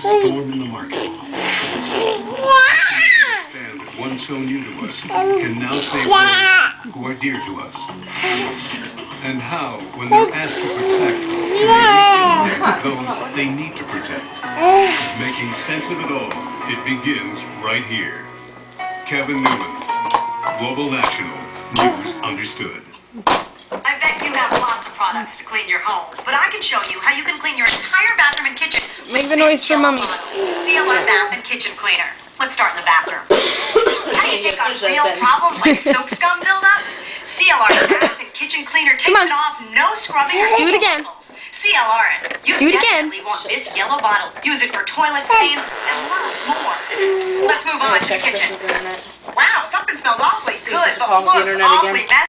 stormed in the market. Understand that one so new to us can now save those who are dear to us. And how, when they're asked to protect, can they protect those they need to protect? Making sense of it all, it begins right here. Kevin Newman, Global National, News Understood. I bet you have lots of products to clean your home, but I can show you how you can clean your entire bathroom and kitchen. Make the noise for mommy. CLR Bath and Kitchen Cleaner. Let's start in the bathroom. How do you take on real problems like soap scum buildup? CLR Bath and Kitchen Cleaner takes it off, no scrubbing or Do it again. CLR it. You Do it again. definitely want this yellow bottle. Use it for toilet stains and lots more. Let's move on to the Check kitchen. Chris's internet. Wow, something smells awfully good, to but call the looks internet again. awfully messy.